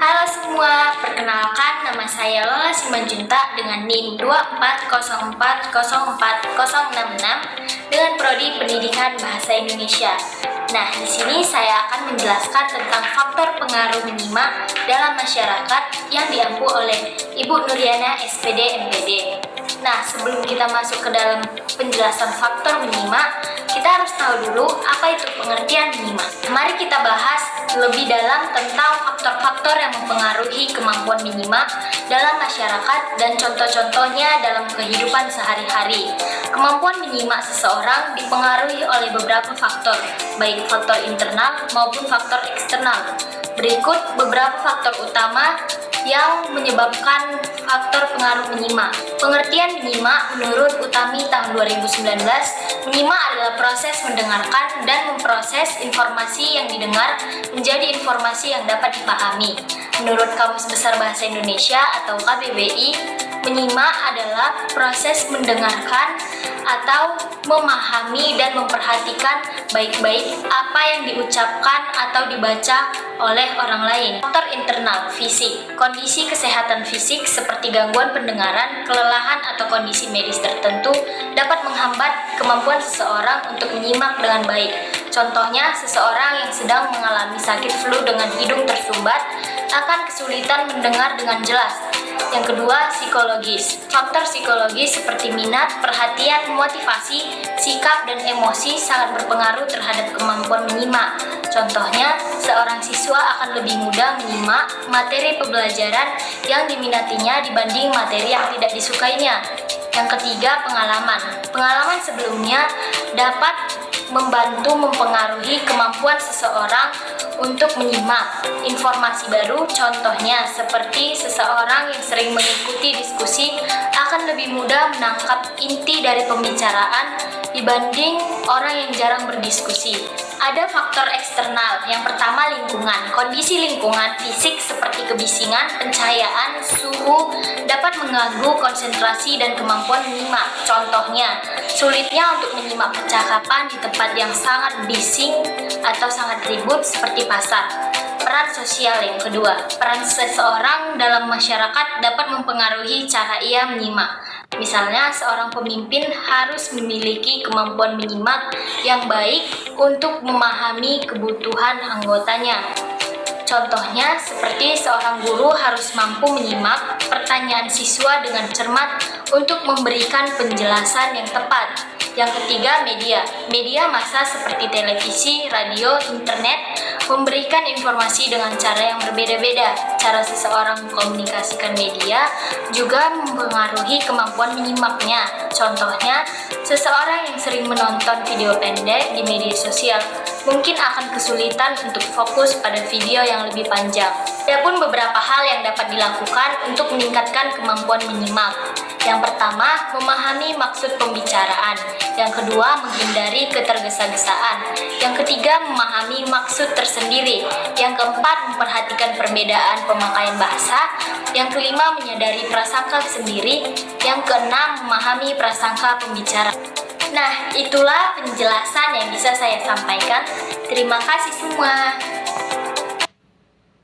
Halo semua, perkenalkan nama saya Lola Simanjuntak dengan NIM 240404066 dengan Prodi Pendidikan Bahasa Indonesia. Nah, di sini saya akan menjelaskan tentang faktor pengaruh menyimak dalam masyarakat yang diampu oleh Ibu Nuriana SPD MPD. Nah, sebelum kita masuk ke dalam penjelasan faktor menyimak, kita harus tahu dulu apa itu pengertian menyimak. Mari kita bahas lebih dalam tentang faktor-faktor yang mempengaruhi kemampuan menyimak dalam masyarakat dan contoh-contohnya dalam kehidupan sehari-hari. Kemampuan menyimak seseorang dipengaruhi oleh beberapa faktor, baik faktor internal maupun faktor eksternal. Berikut beberapa faktor utama yang menyebabkan faktor pengaruh menyimak. Pengertian menyimak menurut Utami tahun 2019, menyimak adalah proses mendengarkan dan memproses informasi yang didengar menjadi informasi yang dapat dipahami. Menurut Kamus Besar Bahasa Indonesia atau KBBI, menyimak adalah proses mendengarkan atau memahami dan memperhatikan baik-baik apa yang diucapkan atau dibaca oleh orang lain. Faktor internal, fisik. Kondisi kesehatan fisik seperti gangguan pendengaran, kelelahan atau kondisi medis tertentu dapat menghambat kemampuan seseorang untuk menyimak dengan baik. Contohnya, seseorang yang sedang mengalami sakit flu dengan hidung tersumbat akan kesulitan mendengar dengan jelas. Yang kedua, psikologis. Faktor psikologis seperti minat, perhatian, motivasi, sikap, dan emosi sangat berpengaruh terhadap kemampuan menyimak. Contohnya, seorang siswa akan lebih mudah menyimak materi pembelajaran yang diminatinya dibanding materi yang tidak disukainya. Yang ketiga, pengalaman. Pengalaman sebelumnya dapat membantu mempengaruhi kemampuan seseorang untuk menyimak informasi baru. Contohnya seperti seseorang yang sering mengikuti diskusi akan lebih mudah menangkap inti dari pembicaraan dibanding orang yang jarang berdiskusi. Ada faktor eksternal. Yang pertama, lingkungan. Kondisi lingkungan fisik seperti kebisingan, pencahayaan, suhu dapat mengganggu konsentrasi dan kemampuan menyimak. Contohnya, sulitnya untuk menyimak percakapan di tempat yang sangat bising atau sangat ribut seperti pasar. Peran sosial yang kedua. Peran seseorang dalam masyarakat dapat mempengaruhi cara ia menyimak. Misalnya, seorang pemimpin harus memiliki kemampuan menyimak yang baik untuk memahami kebutuhan anggotanya. Contohnya, seperti seorang guru harus mampu menyimak pertanyaan siswa dengan cermat untuk memberikan penjelasan yang tepat. Yang ketiga, media. Media massa seperti televisi, radio, internet memberikan informasi dengan cara yang berbeda-beda. Cara seseorang mengkomunikasikan media juga mempengaruhi kemampuan menyimaknya. Contohnya, seseorang yang sering menonton video pendek di media sosial mungkin akan kesulitan untuk fokus pada video yang lebih panjang. Ada pun beberapa hal yang dapat dilakukan untuk meningkatkan kemampuan menyimak. Yang pertama, memahami maksud pembicaraan. Yang kedua, menghindari ketergesa-gesaan. Yang ketiga, memahami maksud tersendiri. Yang keempat, memperhatikan perbedaan pemakaian bahasa. Yang kelima, menyadari prasangka sendiri. Yang keenam, memahami prasangka pembicara. Nah, itulah penjelasan yang bisa saya sampaikan. Terima kasih semua.